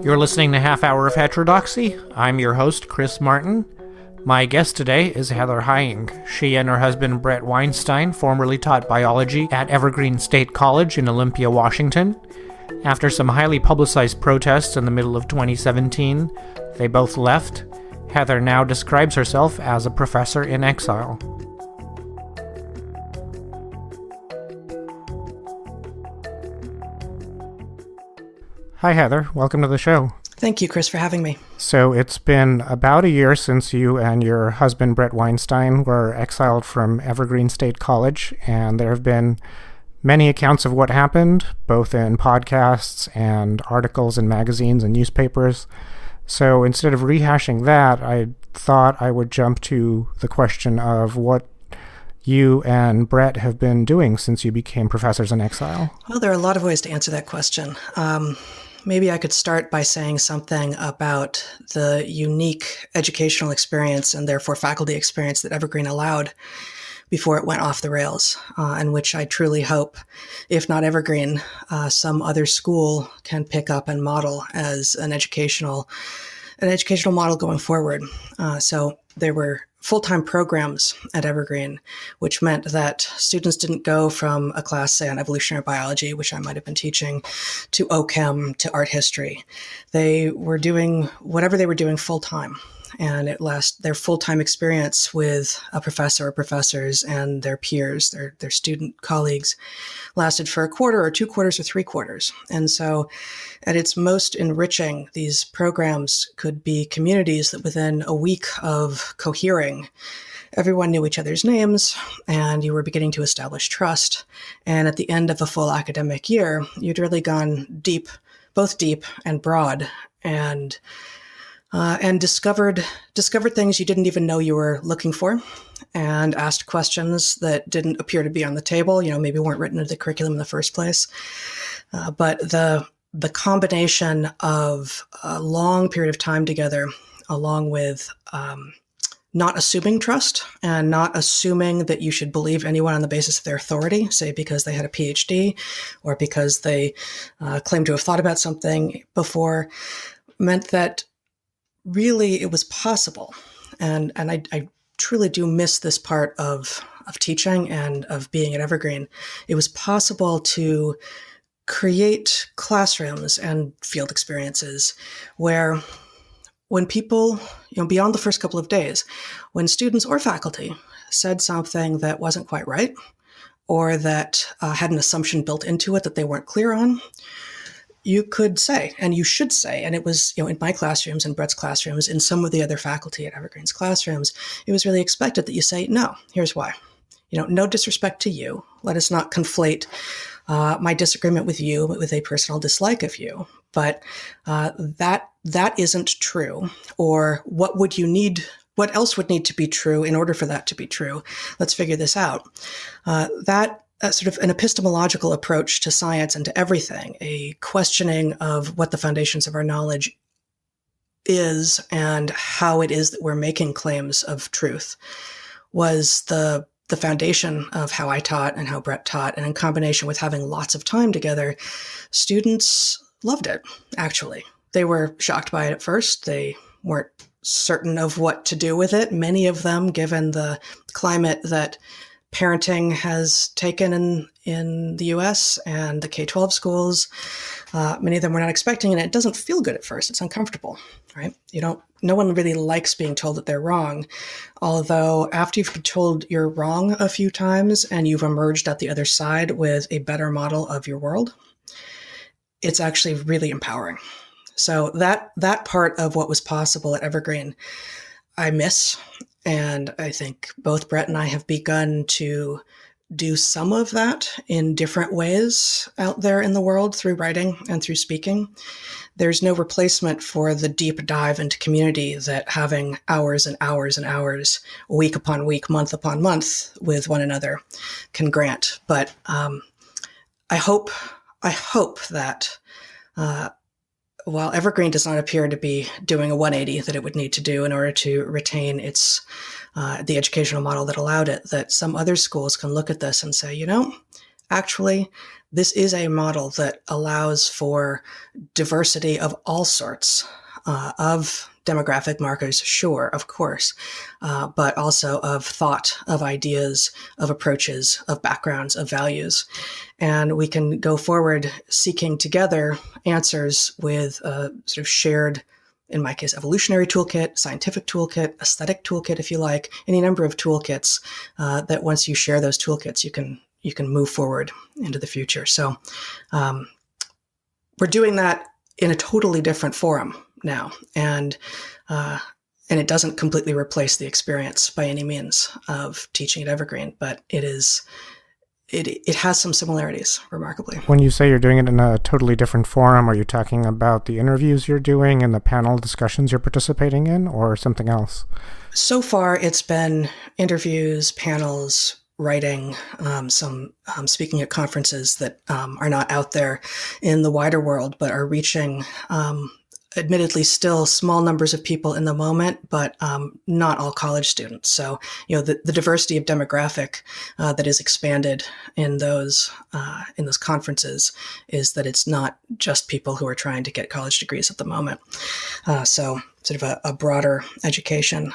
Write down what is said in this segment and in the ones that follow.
You're listening to Half Hour of Heterodoxy. I'm your host, Chris Martin. My guest today is Heather Heying. She and her husband, Brett Weinstein, formerly taught biology at Evergreen State College in Olympia, Washington. After some highly publicized protests in the middle of 2017, they both left. Heather now describes herself as a professor in exile. Hi, Heather. Welcome to the show. Thank you, Chris, for having me. So it's been about a year since you and your husband, Brett Weinstein, were exiled from Evergreen State College, and there have been many accounts of what happened, both in podcasts and articles in magazines and newspapers. So instead of rehashing that, I thought I would jump to the question of what you and Brett have been doing since you became professors in exile. Well, there are a lot of ways to answer that question. Maybe I could start by saying something about the unique educational experience and therefore faculty experience that Evergreen allowed before it went off the rails, and which I truly hope, if not Evergreen, some other school can pick up and model as an educational model going forward. So there were full-time programs at Evergreen, which meant that students didn't go from a class, say, on evolutionary biology, which I might have been teaching, to OChem, to art history. They were doing whatever they were doing full-time. And their full-time experience with a professor or professors and their peers, their student colleagues, lasted for a quarter or 2 quarters or 3 quarters. And so at its most enriching, these programs could be communities that within a week of cohering, everyone knew each other's names and you were beginning to establish trust. And at the end of a full academic year, you'd really gone deep, both deep and broad, and discovered things you didn't even know you were looking for, and asked questions that didn't appear to be on the table, maybe weren't written into the curriculum in the first place. But the combination of a long period of time together, along with not assuming trust and not assuming that you should believe anyone on the basis of their authority, say because they had a PhD or because they claimed to have thought about something before, meant that really it was possible. And I truly do miss this part of teaching and of being at Evergreen. It was possible to create classrooms and field experiences where when people, beyond the first couple of days, when students or faculty said something that wasn't quite right, or that had an assumption built into it that they weren't clear on, you could say, and you should say, and it was, in my classrooms, in Brett's classrooms, in some of the other faculty at Evergreen's classrooms, it was really expected that you say, no, here's why. No disrespect to you. Let us not conflate my disagreement with you with a personal dislike of you. But that isn't true. Or what else would need to be true in order for that to be true? Let's figure this out. Sort of an epistemological approach to science and to everything, a questioning of what the foundations of our knowledge is and how it is that we're making claims of truth, was the foundation of how I taught and how Brett taught. And in combination with having lots of time together, students loved it, actually. They were shocked by it at first. They weren't certain of what to do with it. Many of them, given the climate that parenting has taken in the U.S. and the K-12 schools, many of them were not expecting, and it doesn't feel good at first. It's uncomfortable, right? No one really likes being told that they're wrong. Although after you've been told you're wrong a few times and you've emerged at the other side with a better model of your world, it's actually really empowering. So that part of what was possible at Evergreen, I miss. And I think both Brett and I have begun to do some of that in different ways out there in the world through writing and through speaking. There's no replacement for the deep dive into community that having hours and hours and hours, week upon week, month upon month with one another can grant. But I hope that while Evergreen does not appear to be doing a 180 that it would need to do in order to retain its the educational model that allowed it, that some other schools can look at this and say, actually, this is a model that allows for diversity of all sorts, of demographic markers, sure, of course, but also of thought, of ideas, of approaches, of backgrounds, of values. And we can go forward seeking together answers with a sort of shared, in my case, evolutionary toolkit, scientific toolkit, aesthetic toolkit, if you like, any number of toolkits that once you share those toolkits, you can move forward into the future. So we're doing that in a totally different forum now, and it doesn't completely replace the experience by any means of teaching at Evergreen, but it has some similarities, remarkably. When you say you're doing it in a totally different forum, are you talking about the interviews you're doing and the panel discussions you're participating in, or something else? So far, it's been interviews, panels, writing, some speaking at conferences that are not out there in the wider world, but are reaching admittedly still small numbers of people in the moment, but not all college students. So, the diversity of demographic that is expanded in those conferences is that it's not just people who are trying to get college degrees at the moment. So sort of a broader education.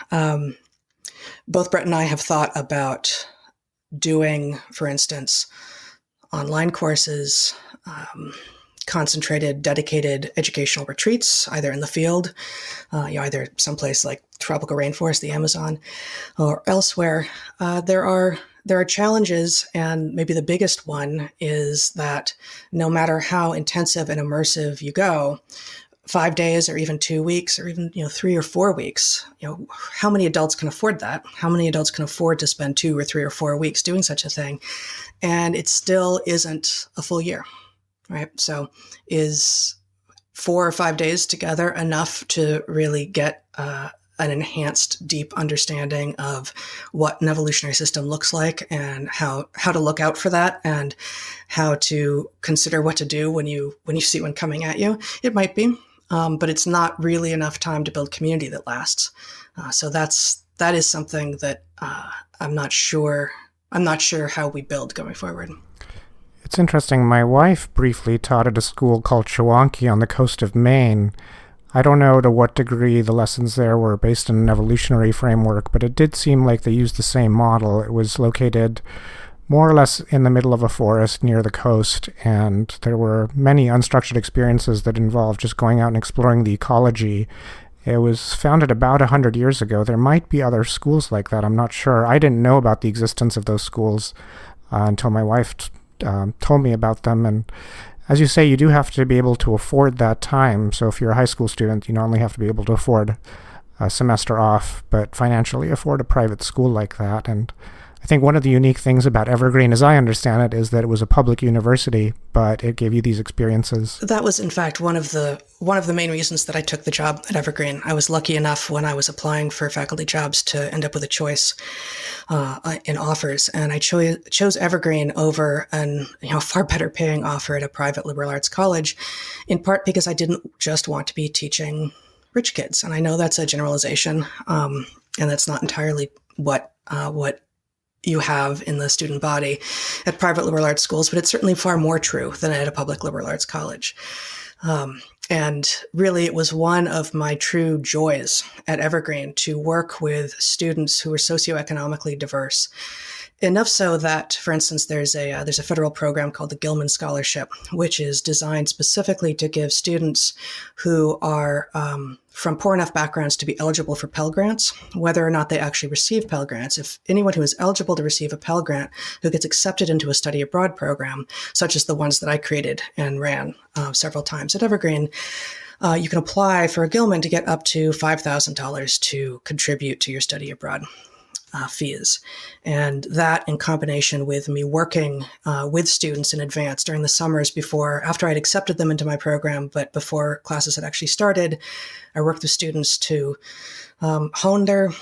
Both Brett and I have thought about doing, for instance, online courses, concentrated, dedicated educational retreats, either in the field, either someplace like tropical rainforest, the Amazon, or elsewhere. There are challenges, and maybe the biggest one is that no matter how intensive and immersive you go, 5 days or even 2 weeks or even 3 or 4 weeks, how many adults can afford that? How many adults can afford to spend 2 or 3 or 4 weeks doing such a thing? And it still isn't a full year. Right. So is 4 or 5 days together enough to really get an enhanced, deep understanding of what an evolutionary system looks like and how to look out for that and how to consider what to do when you see one coming at you? It might be, but it's not really enough time to build community that lasts. So that is something that I'm not sure how we build going forward. It's interesting. My wife briefly taught at a school called Chewonki on the coast of Maine. I don't know to what degree the lessons there were based on an evolutionary framework, but it did seem like they used the same model. It was located more or less in the middle of a forest near the coast, and there were many unstructured experiences that involved just going out and exploring the ecology. It was founded about 100 years ago. There might be other schools like that. I'm not sure. I didn't know about the existence of those schools until my wife told me about them. And as you say, you do have to be able to afford that time. So if you're a high school student, you not only have to be able to afford a semester off, but financially afford a private school like that. And I think one of the unique things about Evergreen, as I understand it, is that it was a public university, but it gave you these experiences. That was, in fact, one of the main reasons that I took the job at Evergreen. I was lucky enough when I was applying for faculty jobs to end up with a choice in offers, and I chose Evergreen over an far better paying offer at a private liberal arts college, in part because I didn't just want to be teaching rich kids, and I know that's a generalization, and that's not entirely what you have in the student body at private liberal arts schools, but it's certainly far more true than at a public liberal arts college. And really, it was one of my true joys at Evergreen to work with students who were socioeconomically diverse. Enough so that, for instance, there's a federal program called the Gilman Scholarship, which is designed specifically to give students who are from poor enough backgrounds to be eligible for Pell Grants, whether or not they actually receive Pell Grants. If anyone who is eligible to receive a Pell Grant who gets accepted into a study abroad program, such as the ones that I created and ran several times at Evergreen, you can apply for a Gilman to get up to $5,000 to contribute to your study abroad fees. And that, in combination with me working with students in advance during the summers after I'd accepted them into my program, but before classes had actually started, I worked with students to hone their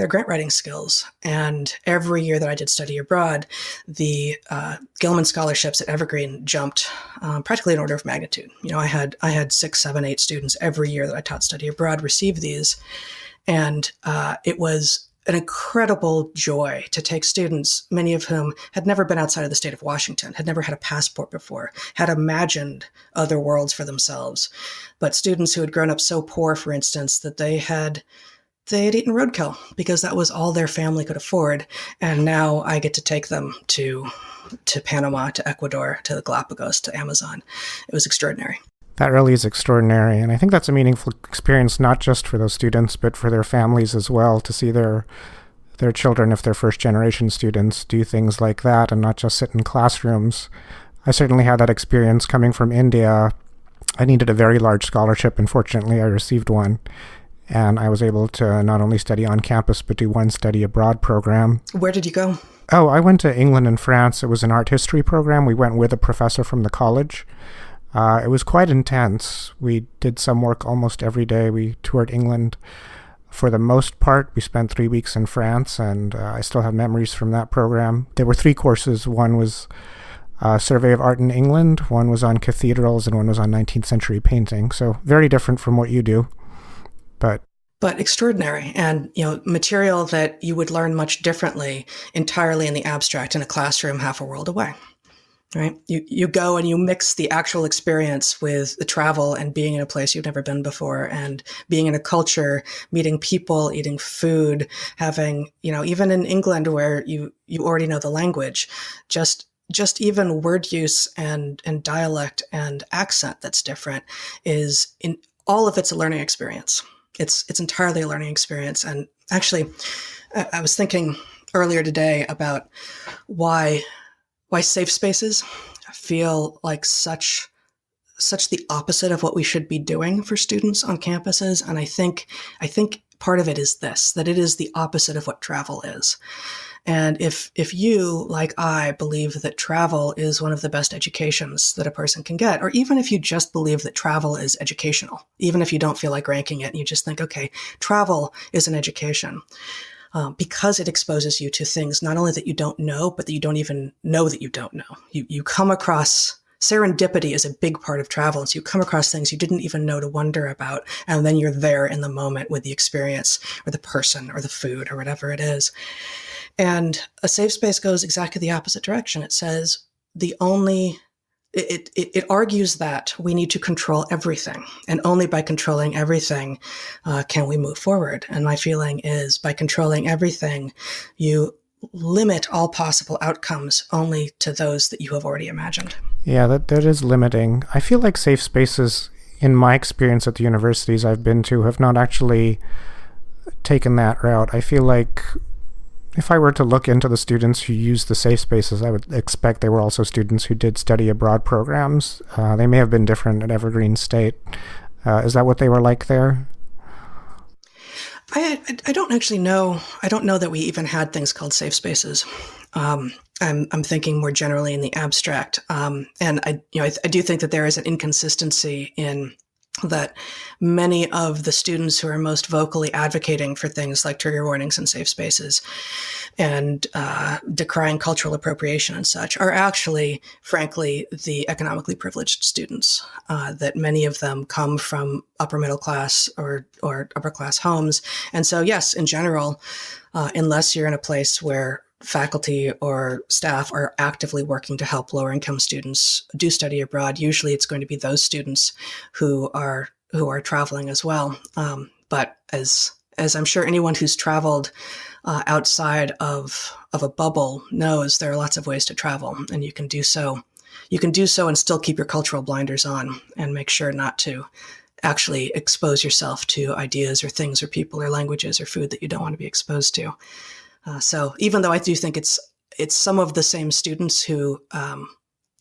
grant writing skills. And every year that I did study abroad, the Gilman scholarships at Evergreen jumped practically an order of magnitude. I had 6, 7, 8 students every year that I taught study abroad receive these. And it was an incredible joy to take students, many of whom had never been outside of the state of Washington, had never had a passport before, had imagined other worlds for themselves. But students who had grown up so poor, for instance, that they had eaten roadkill because that was all their family could afford. And now I get to take them to Panama, to Ecuador, to the Galapagos, to Amazon. It was extraordinary. That really is extraordinary. And I think that's a meaningful experience, not just for those students, but for their families as well, to see their children, if they're first-generation students, do things like that and not just sit in classrooms. I certainly had that experience coming from India. I needed a very large scholarship, and fortunately I received one. And I was able to not only study on campus, but do one study abroad program. Where did you go? Oh, I went to England and France. It was an art history program. We went with a professor from the college. It was quite intense. We did some work almost every day. We toured England for the most part. We spent 3 weeks in France, and I still have memories from that program. There were 3 courses. One was a survey of art in England, one was on cathedrals, and one was on 19th century painting. So very different from what you do. But extraordinary, and material that you would learn much differently entirely in the abstract in a classroom half a world away. Right? You go and you mix the actual experience with the travel and being in a place you've never been before, and being in a culture, meeting people, eating food, having, even in England where you already know the language, just even word use and dialect and accent that's different is in all of it's a learning experience. It's entirely a learning experience. And actually, I was thinking earlier today about why safe spaces feel like such the opposite of what we should be doing for students on campuses. And I think part of it is this, that it is the opposite of what travel is. And if you, like I, believe that travel is one of the best educations that a person can get, or even if you just believe that travel is educational, even if you don't feel like ranking it and you just think, okay, travel is an education, because it exposes you to things not only that you don't know, but that you don't even know that you don't know. You come across serendipity is a big part of travel. So you come across things you didn't even know to wonder about, and then you're there in the moment with the experience or the person or the food or whatever it is. And a safe space goes exactly the opposite direction. It says it argues that we need to control everything, and only by controlling everything can we move forward. And my feeling is by controlling everything, you limit all possible outcomes only to those that you have already imagined. Yeah, that is limiting. I feel like safe spaces, in my experience at the universities I've been to, have not actually taken that route. I feel like if I were to look into the students who used the safe spaces, I would expect they were also students who did study abroad programs. They may have been different at Evergreen State. Is that what they were like there? I don't actually know. I don't know that we even had things called safe spaces. I'm thinking more generally in the abstract, and I do think that there is an inconsistency in that many of the students who are most vocally advocating for things like trigger warnings and safe spaces and decrying cultural appropriation and such are actually, frankly, the economically privileged students, that many of them come from upper middle class or upper class homes. And so, yes, in general, unless you're in a place where faculty or staff are actively working to help lower income students do study abroad, usually it's going to be those students who are traveling as well. But as I'm sure anyone who's traveled outside of a bubble knows, there are lots of ways to travel, and you can do so. You can do so and still keep your cultural blinders on and make sure not to actually expose yourself to ideas or things or people or languages or food that you don't want to be exposed to. So even though I do think it's some of the same students who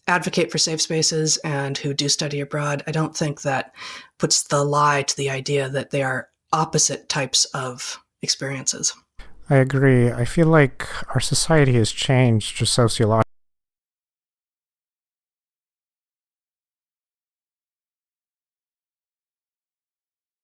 advocate for safe spaces and who do study abroad, I don't think that puts the lie to the idea that they are opposite types of experiences. I agree. I feel like our society has changed just sociologically